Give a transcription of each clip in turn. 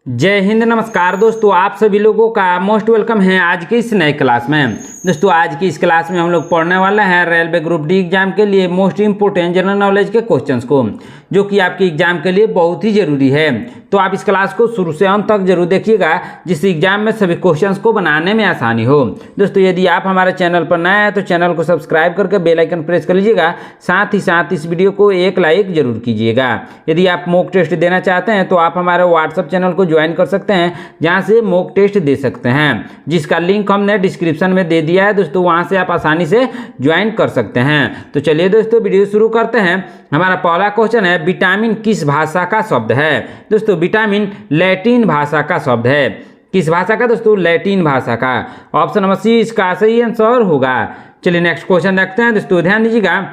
जय हिंद, नमस्कार दोस्तों। आप सभी लोगों का मोस्ट वेलकम है आज के इस नए क्लास में। दोस्तों आज की इस क्लास में हम लोग पढ़ने वाले हैं रेलवे ग्रुप डी एग्जाम के लिए मोस्ट इंपोर्टेंट जनरल नॉलेज के क्वेश्चंस को, जो कि आपके एग्जाम के लिए बहुत ही जरूरी है। तो आप इस क्लास को शुरू से अंत तक जरूर देखिएगा, जिससे एग्जाम में सभी क्वेश्चंस को बनाने में आसानी हो। दोस्तों यदि आप हमारे चैनल पर नए हैं तो चैनल को सब्सक्राइब करके बेल आइकन प्रेस कर लीजिएगा। साथ ही साथ इस वीडियो को एक लाइक जरूर कीजिएगा। यदि आप मॉक टेस्ट देना चाहते हैं तो आप हमारे व्हाट्सएप चैनल को ज्वाइन कर सकते हैं, जहां से मॉक टेस्ट दे सकते हैं, जिसका लिंक हमने डिस्क्रिप्शन में दे दिया है। दोस्तों वहां से आप आसानी से ज्वाइन कर सकते हैं। तो चलिए दोस्तों वीडियो शुरू करते हैं। हमारा पहला क्वेश्चन है, विटामिन किस भाषा का शब्द है? दोस्तों विटामिन लैटिन भाषा का शब्द है। किस भाषा का दोस्तों? लैटिन भाषा का। ऑप्शन नंबर सी इसका सही आंसर होगा। चलिए नेक्स्ट क्वेश्चन देखते हैं। दोस्तों ध्यान दीजिएगा,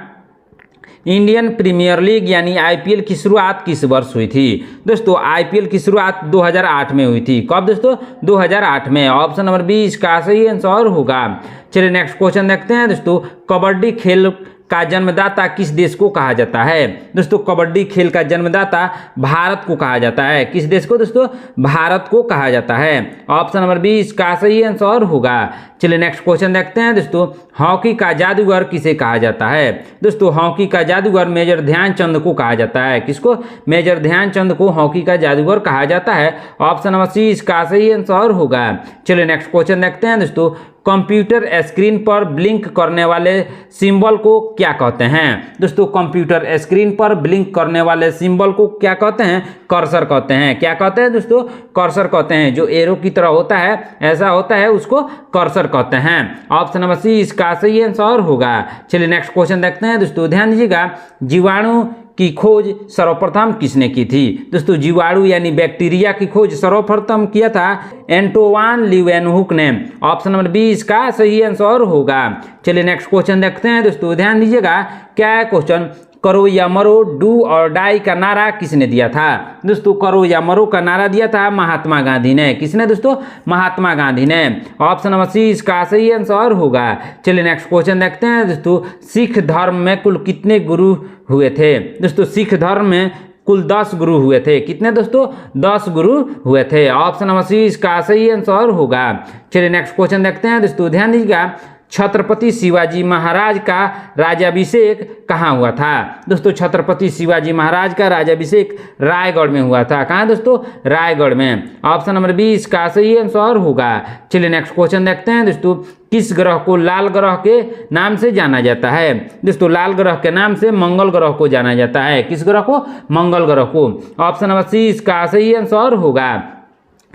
इंडियन प्रीमियर लीग यानी आईपीएल की शुरुआत किस वर्ष हुई थी? दोस्तों आईपीएल की शुरुआत 2008 में हुई थी। कब दोस्तों? 2008 में। ऑप्शन नंबर बी इसका सही आंसर होगा। चलिए नेक्स्ट क्वेश्चन देखते हैं। दोस्तों कबड्डी खेल का जन्मदाता किस देश को कहा जाता है? दोस्तों कबड्डी खेल का जन्मदाता भारत को कहा जाता है। किस देश को दोस्तों? भारत को कहा जाता है। ऑप्शन नंबर बी इसका सही आंसर होगा। चलिए नेक्स्ट क्वेश्चन देखते हैं। दोस्तों हॉकी का जादूगर किसे कहा जाता है? दोस्तों हॉकी का जादूगर मेजर ध्यानचंद को कहा जाता है। किसको? मेजर ध्यानचंद को हॉकी का जादूगर कहा जाता है। ऑप्शन नंबर सी इसका सही आंसर होगा। चलिए नेक्स्ट क्वेश्चन देखते हैं। दोस्तों कंप्यूटर स्क्रीन पर ब्लिंक करने वाले सिंबल को क्या कहते हैं? दोस्तों कंप्यूटर स्क्रीन पर ब्लिंक करने वाले सिंबल को क्या कहते हैं? कर्सर कहते हैं। क्या कहते हैं दोस्तों? कर्सर कहते हैं। जो एरो की तरह होता है, ऐसा होता है, उसको कर्सर कहते हैं। ऑप्शन नंबर सी इसका सही आंसर होगा। चलिए नेक्स्ट क्वेश्चन देखते हैं। दोस्तों ध्यान दीजिएगा, जीवाणु की खोज सर्वप्रथम किसने की थी? दोस्तों जीवाणु यानी बैक्टीरिया की खोज सर्वप्रथम किया था एंटोवान लीवेनहुक ने। ऑप्शन नंबर बी इसका सही आंसर होगा। चलिए नेक्स्ट क्वेश्चन देखते हैं। दोस्तों ध्यान दीजिएगा, क्या है क्वेश्चन? करो या मरो, डू और डाई का नारा किसने दिया था? दोस्तों करो या मरो का नारा दिया था महात्मा गांधी ने। किसने दोस्तों? महात्मा गांधी ने। ऑप्शन नंबर सी इसका सही आंसर होगा। चलिए नेक्स्ट क्वेश्चन देखते हैं। दोस्तों सिख धर्म में कुल कितने गुरु हुए थे? दोस्तों सिख धर्म में कुल 10 गुरु हुए थे। कितने दोस्तों? 10 गुरु हुए थे। ऑप्शन नंबर सी इसका सही आंसर होगा। चलिए नेक्स्ट क्वेश्चन देखते हैं। दोस्तों ध्यान दीजिएगा, छत्रपति शिवाजी महाराज का राज्याभिषेक कहाँ हुआ था? दोस्तों छत्रपति शिवाजी महाराज का राज्याभिषेक रायगढ़ में हुआ था। कहाँ दोस्तों? रायगढ़ में। ऑप्शन नंबर बी इसका सही आंसर होगा। चलिए नेक्स्ट क्वेश्चन देखते हैं। दोस्तों किस ग्रह को लाल ग्रह के नाम से जाना जाता है? दोस्तों लाल ग्रह के नाम से मंगल ग्रह को जाना जाता है। किस ग्रह को? मंगल ग्रह को। ऑप्शन नंबर सी इसका सही आंसर होगा।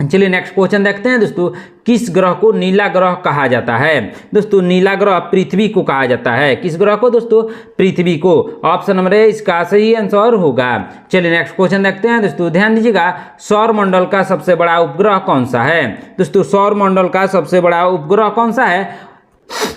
चलिए नेक्स्ट क्वेश्चन देखते हैं। दोस्तों किस ग्रह को नीला ग्रह कहा जाता है? दोस्तों नीला ग्रह पृथ्वी को कहा जाता है। किस ग्रह को दोस्तों? पृथ्वी को। ऑप्शन नंबर ए इसका सही आंसर होगा। चलिए नेक्स्ट क्वेश्चन देखते हैं। दोस्तों ध्यान दीजिएगा, सौर मंडल का सबसे बड़ा उपग्रह कौन सा है? दोस्तों सौर मंडल का सबसे बड़ा उपग्रह कौन सा है?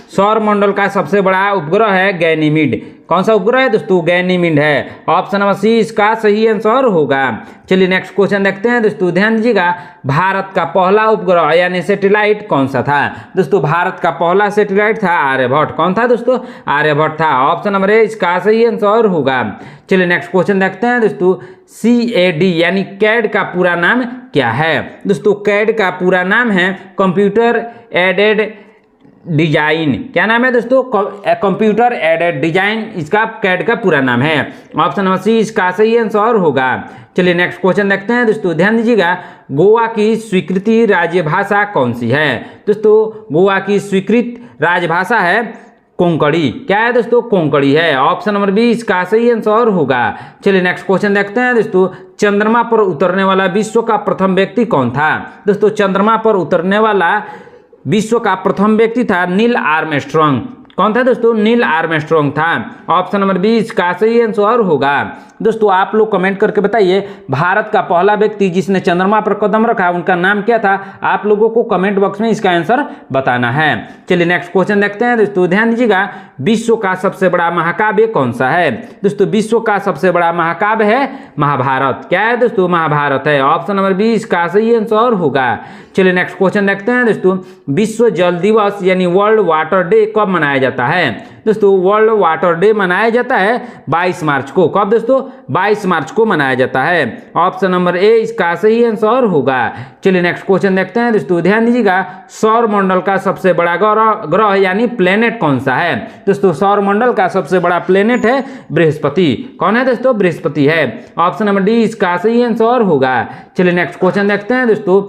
सौर मंडल का सबसे बड़ा उपग्रह है गैनीमीड। कौन सा उपग्रह है दोस्तों? गैनीमीड है। ऑप्शन नंबर सी इसका सही आंसर होगा। चलिए नेक्स्ट क्वेश्चन देखते हैं। दोस्तों ध्यान दीजिएगा, भारत का पहला उपग्रह यानी सैटेलाइट कौन सा था? दोस्तों भारत का पहला सैटेलाइट था आर्यभट्ट। कौन था दोस्तों? आर्यभट्ट था। ऑप्शन नंबर ए इसका सही आंसर होगा। चलिए नेक्स्ट क्वेश्चन देखते हैं। दोस्तों CAD यानी कैड का पूरा नाम क्या है? दोस्तों कैड का पूरा नाम है कंप्यूटर एडेड डिजाइन। क्या नाम है दोस्तों? कंप्यूटर एडेड डिजाइन इसका कैड का पूरा नाम है। ऑप्शन नंबर सी इसका सही आंसर होगा। चलिए नेक्स्ट क्वेश्चन देखते हैं। दोस्तों ध्यान दीजिएगा, गोवा की स्वीकृति राजभाषा कौन सी है? दोस्तों गोवा की स्वीकृत राजभाषा है कोंकणी। क्या है दोस्तों? कोंकणी है। ऑप्शन नंबर बी इसका सही आंसर होगा। चलिए नेक्स्ट क्वेश्चन देखते हैं। दोस्तों चंद्रमा पर उतरने वाला विश्व का प्रथम व्यक्ति कौन था? दोस्तों चंद्रमा पर उतरने वाला विश्व का प्रथम व्यक्ति था नील आर्मस्ट्रॉन्ग। कौन था दोस्तों? नील आर्मस्ट्रॉन्ग था। ऑप्शन नंबर बी इसका सही आंसर होगा। दोस्तों आप लोग कमेंट करके बताइए, भारत का पहला व्यक्ति जिसने चंद्रमा पर कदम रखा उनका नाम क्या था? आप लोगों को कमेंट बॉक्स में इसका आंसर बताना है। चलिए नेक्स्ट क्वेश्चन देखते हैं। दोस्तों ध्यान दीजिएगा, विश्व का सबसे बड़ा महाकाव्य कौन सा है? दोस्तों विश्व का सबसे बड़ा महाकाव्य है महाभारत। क्या है दोस्तों? महाभारत है। ऑप्शन नंबर बी इसका सही आंसर होगा। चलिए नेक्स्ट क्वेश्चन देखते हैं। दोस्तों विश्व जल दिवस यानी वर्ल्ड वाटर डे कब मनाया जाता है? दोस्तों वर्ल्ड वाटर डे मनाया जाता है 22 मार्च को। कब दोस्तों? 22 मार्च को मनाया जाता है। ऑप्शन नंबर ए इसका सही आंसर होगा। चलिए नेक्स्ट क्वेश्चन देखते हैं दोस्तों, ध्यान दीजिएगा। सौर मंडल का सबसे बड़ा ग्रह यानी प्लेनेट कौन सा है? दोस्तों सौर मंडल का सबसे बड़ा प्लेनेट है बृहस्पति। कौन है दोस्तों? बृहस्पति है। ऑप्शन नंबर डी इसका सही आंसर होगा। चलिए नेक्स्ट क्वेश्चन देखते हैं दोस्तों,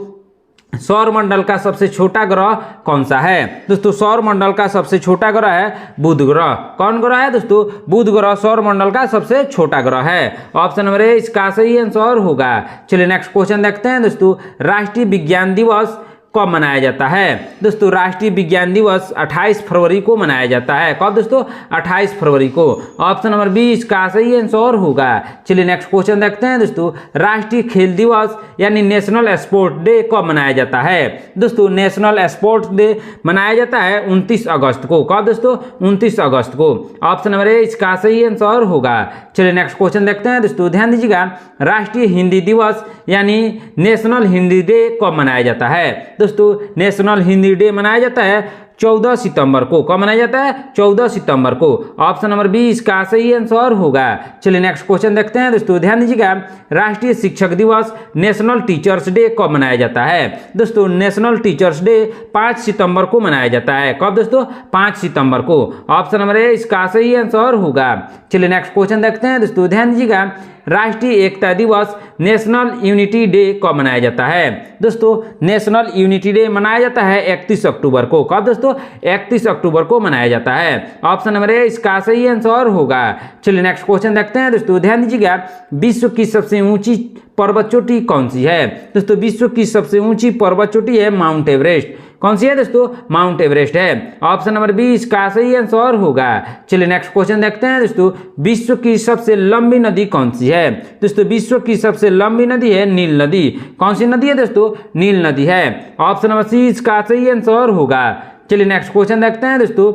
सौर मंडल का सबसे छोटा ग्रह कौन सा है? दोस्तों सौर मंडल का सबसे छोटा ग्रह है बुध ग्रह। कौन ग्रह है दोस्तों? बुध ग्रह सौर मंडल का सबसे छोटा ग्रह है। ऑप्शन नंबर ए इसका सही आंसर होगा। चलिए नेक्स्ट क्वेश्चन देखते हैं दोस्तों, राष्ट्रीय विज्ञान दिवस कब मनाया जाता है? दोस्तों राष्ट्रीय विज्ञान दिवस 28 फरवरी को मनाया जाता है। कब दोस्तों? 28 फरवरी को। ऑप्शन नंबर बी इसका सही आंसर होगा। चलिए नेक्स्ट क्वेश्चन देखते हैं दोस्तों, राष्ट्रीय खेल दिवस यानी नेशनल स्पोर्ट डे कब मनाया जाता है? दोस्तों नेशनल स्पोर्ट्स डे मनाया जाता है 29 अगस्त को। कब दोस्तों? 29 अगस्त को। ऑप्शन नंबर ए इसका सही आंसर होगा। चलिए नेक्स्ट क्वेश्चन देखते हैं दोस्तों, ध्यान दीजिएगा। राष्ट्रीय हिंदी दिवस यानी नेशनल हिंदी डे कब मनाया जाता है? दोस्तों नेशनल हिंदी डे मनाया जाता है 14 सितंबर को। कब मनाया जाता है? 14 सितंबर को। ऑप्शन नंबर बी इसका सही आंसर होगा। चलिए नेक्स्ट क्वेश्चन देखते हैं दोस्तों, ध्यान दीजिएगा। राष्ट्रीय शिक्षक दिवस नेशनल टीचर्स डे कब मनाया जाता है? दोस्तों नेशनल टीचर्स डे 5 सितंबर को मनाया जाता है। कब दोस्तों? 5 सितंबर को। ऑप्शन नंबर ए इसका सही आंसर होगा। चलिए नेक्स्ट क्वेश्चन देखते हैं दोस्तों, ध्यान दीजिएगा। राष्ट्रीय एकता दिवस नेशनल यूनिटी डे कब मनाया जाता है? दोस्तों नेशनल यूनिटी डे मनाया जाता है 31 अक्टूबर को। कब दोस्तों? 31 अक्टूबर को मनाया जाता है। ऑप्शन नंबर ए इसका सही आंसर होगा। चलिए नेक्स्ट क्वेश्चन देखते हैं दोस्तों, ध्यान दीजिएगा। विश्व की सबसे ऊंची पर्वत चोटी कौन सी है? दोस्तों विश्व की सबसे ऊंची पर्वत चोटी है माउंट एवरेस्ट। कौन सी है दोस्तों? माउंट एवरेस्ट है। ऑप्शन नंबर बी इसका सही आंसर होगा। चलिए नेक्स्ट क्वेश्चन देखते हैं दोस्तों, विश्व की सबसे लंबी नदी कौन सी है? दोस्तों विश्व की सबसे लंबी नदी है नील नदी। कौन सी नदी है दोस्तों? नील नदी है। ऑप्शन नंबर सी इसका सही आंसर होगा। चलिए नेक्स्ट क्वेश्चन देखते हैं दोस्तों,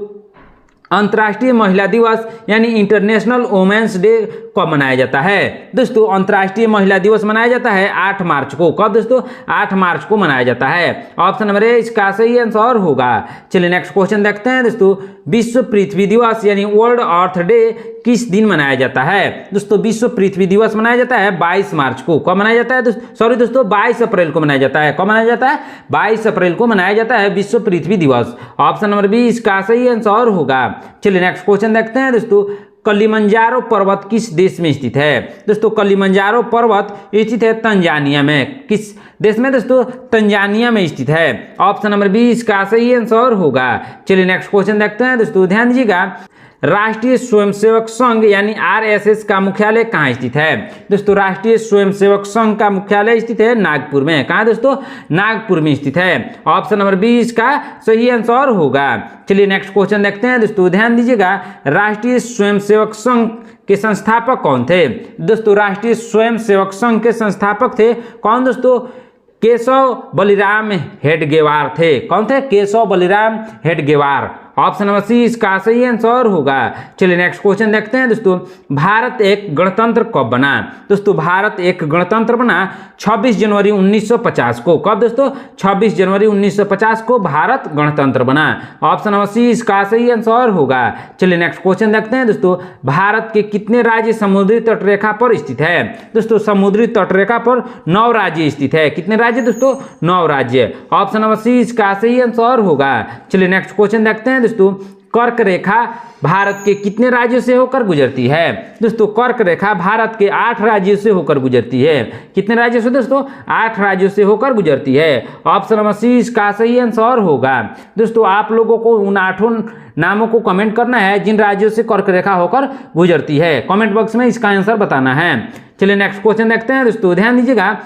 अंतर्राष्ट्रीय महिला दिवस यानी इंटरनेशनल वुमेन्स डे कब मनाया जाता है? दोस्तों अंतर्राष्ट्रीय महिला दिवस मनाया जाता है 8 मार्च को। कब दोस्तों? 8 मार्च को मनाया जाता है। ऑप्शन नंबर ए इसका सही आंसर होगा। चलिए नेक्स्ट क्वेश्चन देखते हैं दोस्तों, विश्व पृथ्वी दिवस यानी वर्ल्ड अर्थ डे किस दिन मनाया जाता है? दोस्तों विश्व पृथ्वी दिवस मनाया जाता है 22 मार्च को। कब मनाया जाता है दोस्तों? 22 अप्रैल को मनाया जाता है। कब मनाया जाता है? 22 अप्रैल को मनाया जाता है विश्व पृथ्वी दिवस। ऑप्शन नंबर बी इसका सही आंसर होगा। चलिए नेक्स्ट क्वेश्चन देखते हैं दोस्तों, कलिमंजारो पर्वत किस देश में स्थित है? दोस्तों कलिमंजारो पर्वत स्थित है तंजानिया में। किस देश में दोस्तों? तंजानिया में स्थित है। ऑप्शन नंबर बी इसका सही आंसर होगा। चलिए नेक्स्ट क्वेश्चन देखते हैं दोस्तों, ध्यान दीजिएगा। राष्ट्रीय स्वयंसेवक संघ यानी आरएसएस का मुख्यालय कहाँ स्थित है? दोस्तों राष्ट्रीय स्वयंसेवक संघ का मुख्यालय स्थित है नागपुर में। कहाँ दोस्तों? नागपुर में स्थित है। ऑप्शन नंबर बी इसका सही आंसर होगा। चलिए नेक्स्ट क्वेश्चन देखते हैं दोस्तों, ध्यान दीजिएगा। राष्ट्रीय स्वयंसेवक संघ के संस्थापक कौन थे? दोस्तों राष्ट्रीय स्वयंसेवक संघ के संस्थापक थे कौन दोस्तों? केशव बलिराम हेडगेवार थे। कौन थे? Keshav Baliram Hedgewar. Option number C इसका सही आंसर होगा। चलिए नेक्स्ट क्वेश्चन देखते हैं दोस्तों, भारत एक गणतंत्र कब बना? दोस्तों भारत एक गणतंत्र बना 26 जनवरी 1950 को। कब दोस्तों? 26 जनवरी 1950 को भारत गणतंत्र बना। ऑप्शन नंबर सी इसका सही आंसर होगा। चलिए नेक्स्ट क्वेश्चन देखते हैं दोस्तों, भारत के कितने राज्य समुद्री तटरेखा पर स्थित है? दोस्तों समुद्री तटरेखा पर 9 राज्य स्थित है। कितने राज्य दोस्तों? 9 राज्य। ऑप्शन नंबर सी इसका सही आंसर होगा। चलिए नेक्स्ट क्वेश्चन देखते हैं दोस्तों, कर्क रेखा भारत के कितने राज्यों से होकर गुजरती है? दोस्तों कर्क रेखा भारत के 8 राज्यों से होकर गुजरती है। कितने राज्यों से दोस्तों? 8 राज्यों से होकर गुजरती है। ऑप्शन नंबर सी इसका सही आंसर होगा। दोस्तों आप लोगों को उन 8 नामों को कमेंट करना है जिन राज्यों से कर्क रेखा होकर गुजरती है। कमेंट बॉक्स में इसका आंसर बताना है। चलिए नेक्स्ट क्वेश्चन देखते हैं दोस्तों, ध्यान दीजिएगा।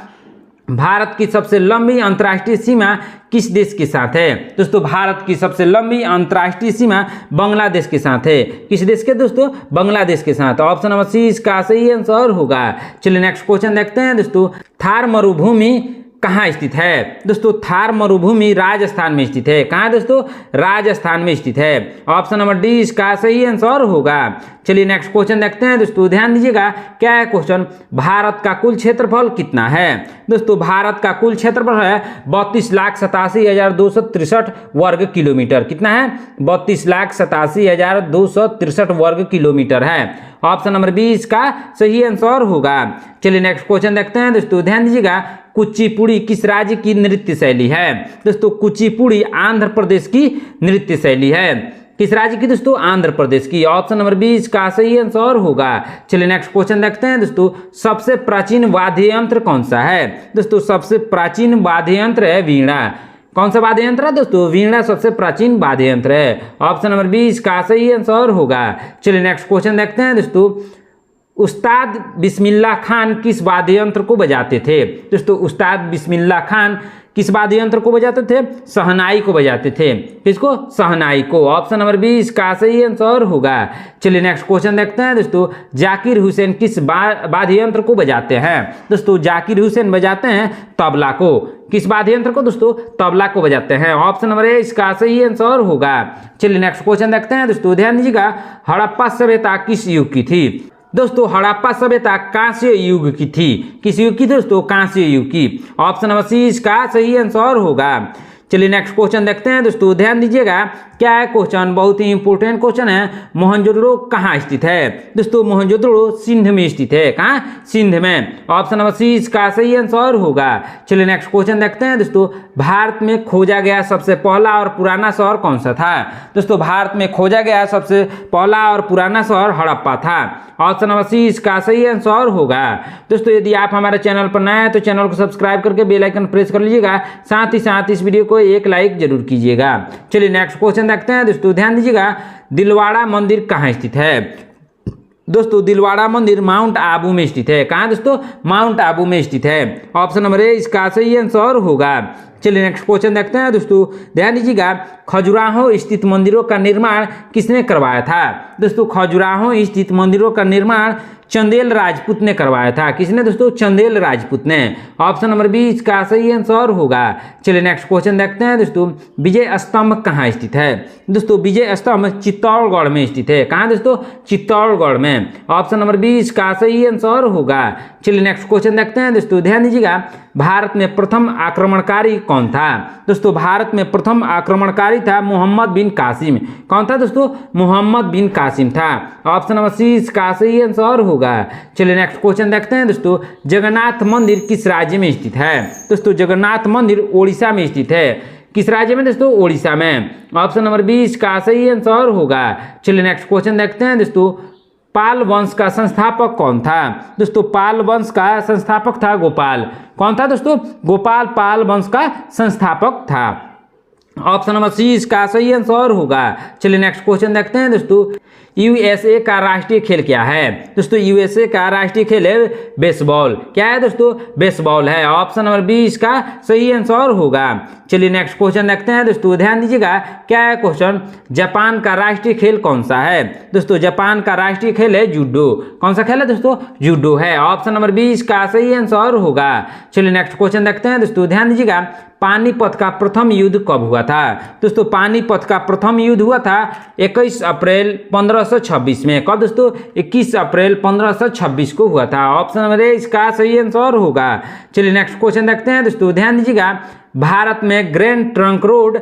भारत की सबसे लंबी अंतर्राष्ट्रीय सीमा किस देश के साथ है? दोस्तों भारत की सबसे लंबी अंतर्राष्ट्रीय सीमा बांग्लादेश के साथ है। किस देश के दोस्तों? बांग्लादेश के साथ। ऑप्शन नंबर सी इसका सही आंसर होगा। चलिए नेक्स्ट क्वेश्चन देखते हैं दोस्तों, थार मरुभूमि कहाँ स्थित है? दोस्तों थार मरुभूमि राजस्थान में स्थित है। कहाँ दोस्तों? राजस्थान में स्थित है। ऑप्शन नंबर डी इसका सही आंसर होगा। चलिए नेक्स्ट क्वेश्चन देखते हैं दोस्तों, ध्यान दीजिएगा क्या है क्वेश्चन। भारत का कुल क्षेत्रफल कितना है? दोस्तों भारत का कुल क्षेत्रफल है 32,87,263 वर्ग किलोमीटर। कितना है? 32,87,263 वर्ग किलोमीटर है। ऑप्शन नंबर 20 का सही आंसर होगा। चलिए नेक्स्ट क्वेश्चन देखते हैं दोस्तों, ध्यान दीजिएगा कुचिपुड़ी किस राज्य की नृत्य शैली है? दोस्तों कुचिपुड़ी आंध्र प्रदेश की नृत्य शैली है। किस राज्य की दोस्तों? आंध्र प्रदेश की। ऑप्शन नंबर 20 का सही आंसर होगा। चलिए नेक्स्ट क्वेश्चन देखते हैं दोस्तों, सबसे प्राचीन वाद्य यंत्र कौन सा है? दोस्तों सबसे प्राचीन वाद्य यंत्र है वीणा। कौन सा वाद्य यंत्र है दोस्तों? वीणा सबसे प्राचीन वाद्य यंत्र है। ऑप्शन नंबर 20 का सही आंसर होगा। चलिए नेक्स्ट क्वेश्चन देखते हैं दोस्तों, उस्ताद बिस्मिल्लाह खान किस वाद्य यंत्र को बजाते थे? दोस्तों उस्ताद बिस्मिल्लाह खान किस वाद्य यंत्र को बजाते थे? शहनाई को बजाते थे। किसको? शहनाई को। ऑप्शन नंबर 20 का सही आंसर होगा। चलिए नेक्स्ट क्वेश्चन देखते हैं दोस्तों, जाकिर हुसैन किस वाद्य यंत्र को बजाते हैं? दोस्तों जाकिर हुसैन बजाते हैं तबला को। किस वाद्य यंत्र को दोस्तों? तबला को बजाते हैं। ऑप्शन नंबर ए इसका सही आंसर होगा। चलिए नेक्स्ट क्वेश्चन देखते हैं दोस्तों, ध्यान दीजिएगा हड़प्पा सभ्यता किस युग की थी? दोस्तों हड़प्पा सभ्यता कांस्य युग की थी। किस युग की दोस्तों? कांस्य युग की। ऑप्शन नंबर सी इसका सही आंसर होगा। चलिए नेक्स्ट क्वेश्चन देखते हैं दोस्तों, ध्यान दीजिएगा क्या है क्वेश्चन, बहुत ही इंपॉर्टेंट क्वेश्चन है। मोहनजोदड़ो कहाँ स्थित है? दोस्तों मोहनजोदड़ो सिंध में स्थित है। कहाँ? सिंध में। ऑप्शन नंबर सी इसका सही आंसर होगा। चलिए नेक्स्ट क्वेश्चन देखते हैं दोस्तों, भारत में खोजा गया सबसे पहला और पुराना शहर कौन सा था? दोस्तों भारत में खोजा गया सबसे पहला और पुराना शहर हड़प्पा था। ऑप्शन नंबर सी इसका सही आंसर होगा। दोस्तों यदि आप हमारे चैनल पर नए हैं तो चैनल को सब्सक्राइब करके बेल आइकन प्रेस कर लीजिएगा, साथ ही साथ इस वीडियो को एक लाइक जरूर कीजिएगा। चलिए नेक्स्ट क्वेश्चन देखते हैं दोस्तों, ध्यान दीजिएगा दिलवाड़ा मंदिर कहाँ स्थित है? दोस्तों दिलवाड़ा मंदिर माउंट आबू में स्थित है। कहाँ दोस्तों? माउंट आबू में स्थित है। ऑप्शन नंबर ए इसका सही आंसर होगा। चलिए नेक्स्ट क्वेश्चन देखते हैं दोस्तों, ध्यान दीजिएगा खजुराहो स्थित मंदिरों का निर्माण किसने करवाया था? दोस्तों खजुराहो स्थित मंदिरों का निर्माण चंदेल राजपूत ने करवाया था। किसने दोस्तों? चंदेल राजपूत ने। ऑप्शन नंबर 20 का सही आंसर होगा। चलिए नेक्स्ट क्वेश्चन देखते हैं दोस्तों, विजय स्तंभ कहाँ स्थित है? दोस्तों विजय स्तंभ चित्तौड़गढ़ में स्थित है। कहाँ दोस्तों? चित्तौड़गढ़ में। ऑप्शन नंबर 20 का सही आंसर होगा। चलिए नेक्स्ट क्वेश्चन देखते हैं दोस्तों, ध्यान दीजिएगा भारत में प्रथम आक्रमणकारी कौन था? दोस्तों भारत में प्रथम आक्रमणकारी था मोहम्मद बिन कासिम। कौन था दोस्तों? मोहम्मद बिन कासिम था। ऑप्शन नंबर सी इसका सही आंसर होगा। चलिए नेक्स्ट क्वेश्चन देखते हैं दोस्तों, जगन्नाथ मंदिर किस राज्य में स्थित है? दोस्तों जगन्नाथ मंदिर ओडिशा में स्थित है। किस राज्य में दोस्तों? ओडिशा में। ऑप्शन नंबर 20 का सही आंसर होगा। चलिए नेक्स्ट क्वेश्चन देखते हैं दोस्तों, पाल वंश का संस्थापक कौन था? दोस्तों पाल वंश का संस्थापक था गोपाल। कौन था दोस्तों? गोपाल पाल वंश का संस्थापक था। ऑप्शन नंबर सी इसका सही आंसर होगा। चलिए नेक्स्ट क्वेश्चन देखते हैं दोस्तों, यूएसए का राष्ट्रीय खेल क्या है? दोस्तों यूएसए का राष्ट्रीय खेल है बेसबॉल। क्या है दोस्तों? बेसबॉल है। ऑप्शन नंबर 20 का सही आंसर होगा। चलिए नेक्स्ट क्वेश्चन देखते हैं दोस्तों, ध्यान दीजिएगा क्या है क्वेश्चन, जापान का राष्ट्रीय खेल कौन सा है? दोस्तों जापान का राष्ट्रीय खेल है जूडो। कौन सा खेल है दोस्तों? जूडो है। ऑप्शन नंबर 20 का सही आंसर होगा। चलिए नेक्स्ट क्वेश्चन देखते हैं दोस्तों, ध्यान दीजिएगा पानीपत का प्रथम युद्ध कब हुआ था? दोस्तों पानीपत का प्रथम युद्ध हुआ था 21 अप्रैल 1526 में। कब दोस्तों? 21 अप्रैल 1526 को हुआ था। ऑप्शन नंबर ए इसका सही आंसर होगा। चलिए नेक्स्ट क्वेश्चन देखते हैं दोस्तों, ध्यान दीजिएगा भारत में ग्रैंड ट्रंक रोड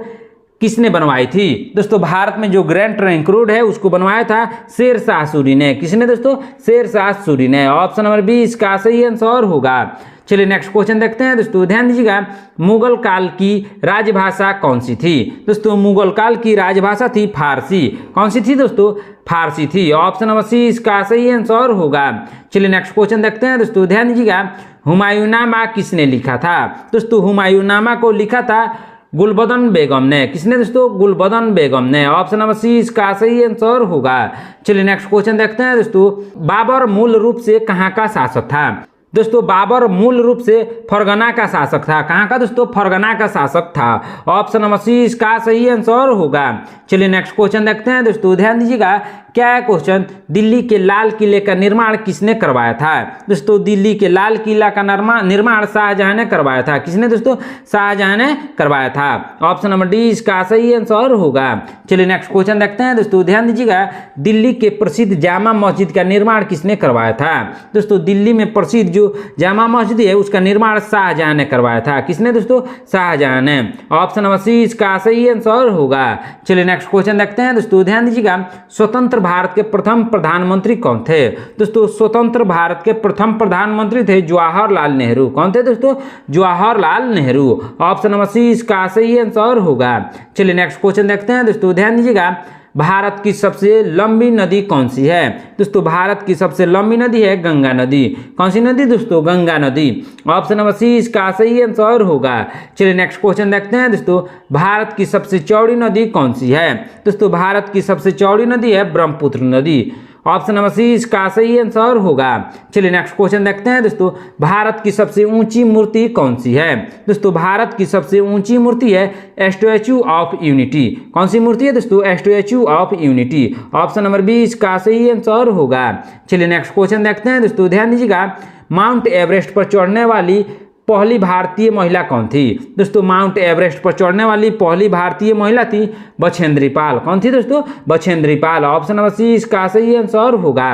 किसने बनवाई थी? दोस्तों भारत में जो ग्रैंड ट्रंक रोड है उसको बनवाया था शेरशाह सूरी ने। किसने दोस्तों? शेरशाह सूरी ने। ऑप्शन नंबर 20 का सही आंसर होगा। चलिए नेक्स्ट क्वेश्चन देखते हैं दोस्तों, ध्यान दीजिएगा मुगल काल की राजभाषा कौन सी थी? दोस्तों मुगल काल की राजभाषा थी फारसी। कौन सी थी दोस्तों? फारसी थी। ऑप्शन नंबर सी इसका सही आंसर होगा। चलिए नेक्स्ट क्वेश्चन देखते हैं दोस्तों, ध्यान दीजिएगा हुमायूंनामा किसने लिखा था? दोस्तों हुमायूंनामा को लिखा था गुलबदन बेगम ने। किसने दोस्तों? गुलबदन बेगम ने। ऑप्शन नंबर सी इसका सही आंसर होगा। चलिए नेक्स्ट क्वेश्चन देखते हैं दोस्तों, बाबर मूल रूप से कहाँ का शासक था? दोस्तों बाबर मूल रूप से फरगना का शासक था। कहाँ का दोस्तों? फरगना का शासक था। ऑप्शन नंबर सी इसका सही आंसर होगा। चलिए नेक्स्ट क्वेश्चन देखते हैं दोस्तों, ध्यान दीजिएगा क्या है क्वेश्चन, दिल्ली के लाल किले का निर्माण किसने करवाया था। दोस्तों दिल्ली के लाल किला का निर्माण शाहजहां ने करवाया था। किसने दोस्तों, शाहजहां ने करवाया था। ऑप्शन नंबर डी इसका सही आंसर होगा। चलिए नेक्स्ट क्वेश्चन देखते हैं दोस्तों, ध्यान दीजिएगा, दिल्ली के प्रसिद्ध जामा मस्जिद का निर्माण किसने करवाया था। दोस्तों दिल्ली में प्रसिद्ध जो जामा मस्जिद है उसका निर्माण शाहजहां ने करवाया था। किसने दोस्तों, शाहजहां ने। ऑप्शन नंबर सी इसका सही आंसर होगा। चलिए नेक्स्ट क्वेश्चन देखते हैं दोस्तों, ध्यान दीजिएगा, स्वतंत्र भारत के प्रथम प्रधानमंत्री कौन थे। दोस्तों स्वतंत्र भारत के प्रथम प्रधानमंत्री थे जवाहरलाल नेहरू। कौन थे दोस्तों, Jawaharlal Nehru. Option number C इसका सही आंसर होगा। चलिए नेक्स्ट क्वेश्चन देखते हैं दोस्तों, ध्यान दीजिएगा, भारत की सबसे लंबी नदी कौन सी है। दोस्तों भारत की सबसे लंबी नदी है गंगा नदी। कौन सी नदी दोस्तों, गंगा नदी। ऑप्शन नंबर सी इसका सही आंसर होगा। चलिए नेक्स्ट क्वेश्चन देखते हैं दोस्तों, भारत की सबसे चौड़ी नदी कौन सी है। दोस्तों भारत की सबसे चौड़ी नदी है ब्रह्मपुत्र नदी। ऑप्शन नंबर सी इसका सही आंसर होगा। चलिए नेक्स्ट क्वेश्चन देखते हैं दोस्तों, भारत की सबसे ऊंची मूर्ति कौन सी है। दोस्तों भारत की सबसे ऊंची मूर्ति है स्टैच्यू ऑफ यूनिटी। कौन सी मूर्ति है दोस्तों, statue of unity. Option number B इसका सही आंसर होगा। चलिए नेक्स्ट क्वेश्चन देखते हैं दोस्तों, ध्यान दीजिएगा, माउंट एवरेस्ट पर चढ़ने वाली पहली भारतीय महिला कौन थी। दोस्तों माउंट एवरेस्ट पर चढ़ने वाली पहली भारतीय महिला थी बछेंद्री पाल। कौन थी दोस्तों, Bachendri Pal. Option number C इसका सही आंसर होगा।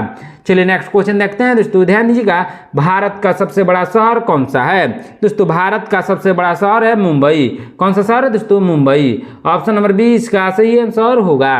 चलिए नेक्स्ट क्वेश्चन देखते हैं दोस्तों, ध्यान दीजिएगा, भारत का सबसे बड़ा शहर कौन सा है। दोस्तों भारत का सबसे बड़ा शहर है मुंबई। कौन सा शहर है दोस्तों, मुंबई। ऑप्शन नंबर बी इसका सही आंसर होगा।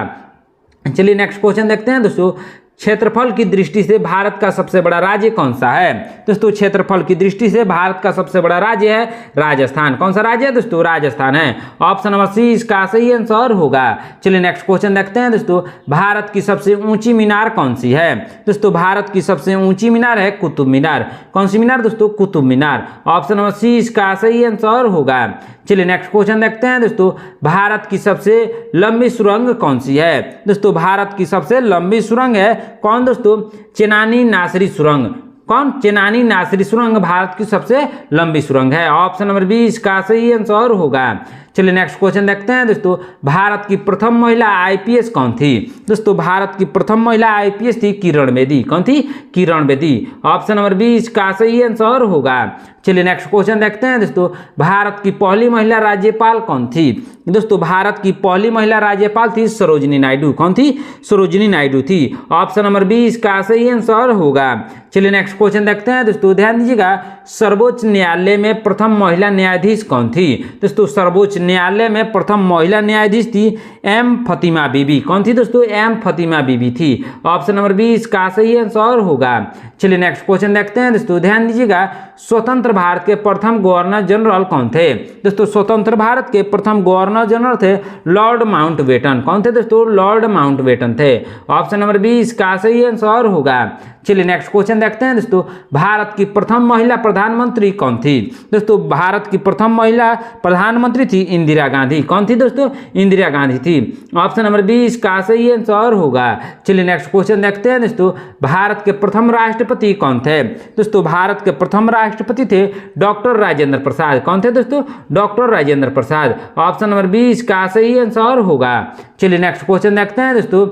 चलिए नेक्स्ट क्वेश्चन देखते हैं दोस्तों, क्षेत्रफल की दृष्टि से भारत का सबसे बड़ा राज्य कौन सा है। दोस्तों क्षेत्रफल की दृष्टि से भारत का सबसे बड़ा राज्य है राजस्थान। कौन सा राज्य है दोस्तों, राजस्थान है। ऑप्शन नंबर सी इसका सही आंसर होगा। चलिए नेक्स्ट क्वेश्चन देखते हैं दोस्तों, भारत की सबसे ऊंची मीनार कौन सी है। दोस्तों भारत की सबसे ऊंची मीनार है कुतुब मीनार। कौन सी मीनार दोस्तों, Qutub Minar. Option number C इसका सही आंसर होगा। चलिए नेक्स्ट क्वेश्चन देखते हैं दोस्तों, भारत की सबसे लंबी सुरंग कौन सी है। दोस्तों भारत की सबसे लंबी सुरंग है कौन दोस्तों, चेनानी नासरी सुरंग। कौन, चेनानी नासरी सुरंग भारत की सबसे लंबी सुरंग है। ऑप्शन नंबर बी इसका सही आंसर होगा। चलिए नेक्स्ट क्वेश्चन देखते हैं दोस्तों, भारत की प्रथम महिला आईपीएस कौन थी। दोस्तों भारत की प्रथम महिला आईपीएस थी किरण बेदी। कौन थी, Kiran Bedi. Option number B इसका सही आंसर होगा। चलिए नेक्स्ट क्वेश्चन देखते हैं दोस्तों, भारत की पहली महिला राज्यपाल कौन थी। दोस्तों भारत की पहली महिला राज्यपाल थी सरोजिनी नायडू। कौन थी, सरोजिनी नायडू थी। ऑप्शन नंबर बी इसका सही आंसर होगा। चलिए नेक्स्ट क्वेश्चन देखते हैं दोस्तों, ध्यान दीजिएगा, सर्वोच्च न्यायालय में प्रथम महिला न्यायाधीश कौन थी। दोस्तों सर्वोच्च न्यायालय में प्रथम महिला न्यायाधीश थी एम फतिमा बीबी। कौन थी दोस्तों, एम फतिमा बीबी थी। ऑप्शन नंबर बी इसका सही आंसर होगा। चलिए नेक्स्ट क्वेश्चन देखते हैं दोस्तों, ध्यान दीजिएगा, स्वतंत्र भारत के प्रथम गवर्नर जनरल कौन थे। दोस्तों स्वतंत्र भारत के प्रथम गवर्नर जनरल थे लॉर्ड माउंटबेटन। कौन थे दोस्तों, लॉर्ड माउंटबेटन थे। ऑप्शन नंबर बी इसका सही आंसर होगा। चलिए नेक्स्ट क्वेश्चन देखते हैं दोस्तों, भारत की प्रथम महिला प्रधानमंत्री कौन थी। दोस्तों भारत की प्रथम महिला प्रधानमंत्री थी इंदिरा गांधी। कौन थी दोस्तों, इंदिरा गांधी थी। ऑप्शन नंबर बी इसका सही आंसर होगा। चलिए नेक्स्ट क्वेश्चन देखते हैं दोस्तों, भारत के प्रथम राष्ट्रपति कौन थे। दोस्तों भारत के प्रथम राष्ट्रपति थे डॉक्टर राजेंद्र प्रसाद। कौन थे दोस्तों, doctor Rajendra Prasad. Option number B इसका सही आंसर होगा। चलिए नेक्स्ट क्वेश्चन देखते हैं दोस्तों,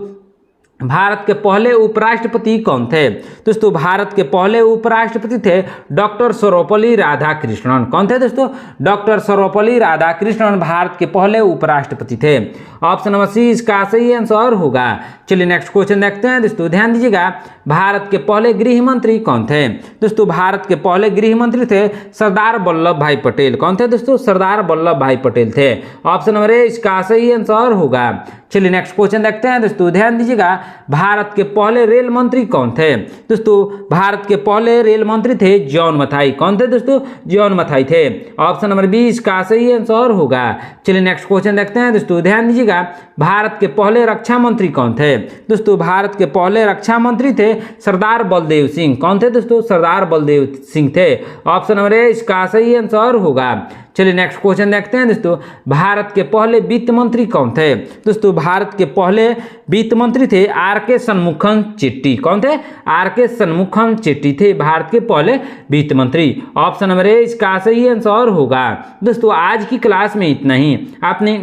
भारत के पहले उपराष्ट्रपति कौन थे। दोस्तों भारत के पहले उपराष्ट्रपति थे डॉक्टर सर्वपल्ली राधाकृष्णन। कौन थे दोस्तों, डॉक्टर सर्वपल्ली राधाकृष्णन भारत के पहले उपराष्ट्रपति थे। ऑप्शन नंबर सी इसका सही आंसर होगा। चलिए नेक्स्ट क्वेश्चन देखते हैं दोस्तों, ध्यान दीजिएगा, भारत के पहले गृह मंत्री कौन थे। दोस्तों भारत के पहले गृह मंत्री थे सरदार वल्लभ भाई पटेल। कौन थे दोस्तों, सरदार वल्लभ भाई पटेल थे। ऑप्शन नंबर ए इसका सही आंसर होगा। चलिए नेक्स्ट क्वेश्चन देखते हैं दोस्तों, ध्यान दीजिएगा, भारत के पहले रेल मंत्री कौन थे। दोस्तों भारत के पहले रेल मंत्री थे जॉन मथाई। कौन थे दोस्तों, जॉन मथाई थे। ऑप्शन नंबर बी इसका सही आंसर होगा। चलिए नेक्स्ट क्वेश्चन देखते हैं दोस्तों, ध्यान दीजिएगा, भारत के पहले रक्षा मंत्री कौन थे। दोस्तों भारत के पहले रक्षा मंत्री थे सरदार बलदेव सिंह। कौन थे दोस्तों, सरदार बलदेव सिंह थे। ऑप्शन नंबर ए इसका सही आंसर होगा। चलिए नेक्स्ट क्वेश्चन देखते हैं दोस्तों। भारत के पहले वित्त मंत्री कौन थे? दोस्तों भारत के पहले वित्त मंत्री थे आर.के. शनमुखम चेट्टी। कौन थे? आर.के. शनमुखम चेट्टी थे भारत के पहले वित्त मंत्री। ऑप्शन नंबर ए इसका सही आंसर होगा। दोस्तों आज की क्लास में इतना ही। आपने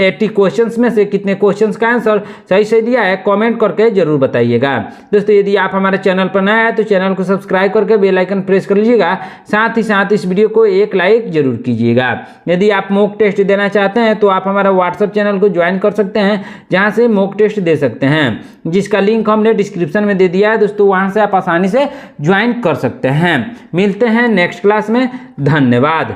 80 क्वेश्चंस में से कितने क्वेश्चंस का आंसर सही दिया है कमेंट करके जरूर बताइएगा। दोस्तों यदि आप हमारे चैनल पर नए हैं तो चैनल को सब्सक्राइब करके बेल आइकन प्रेस कर लीजिएगा। साथ ही साथ इस वीडियो को एक लाइक जरूर कीजिएगा। यदि आप मॉक टेस्ट देना चाहते हैं तो आप हमारा व्हाट्सएप चैनल को ज्वाइन कर सकते हैं, जहां से मॉक टेस्ट दे सकते हैं, जिसका लिंक हमने डिस्क्रिप्शन में दे दिया है दोस्तों। वहां से आप आसानी से ज्वाइन कर सकते हैं। मिलते हैं नेक्स्ट क्लास में। धन्यवाद।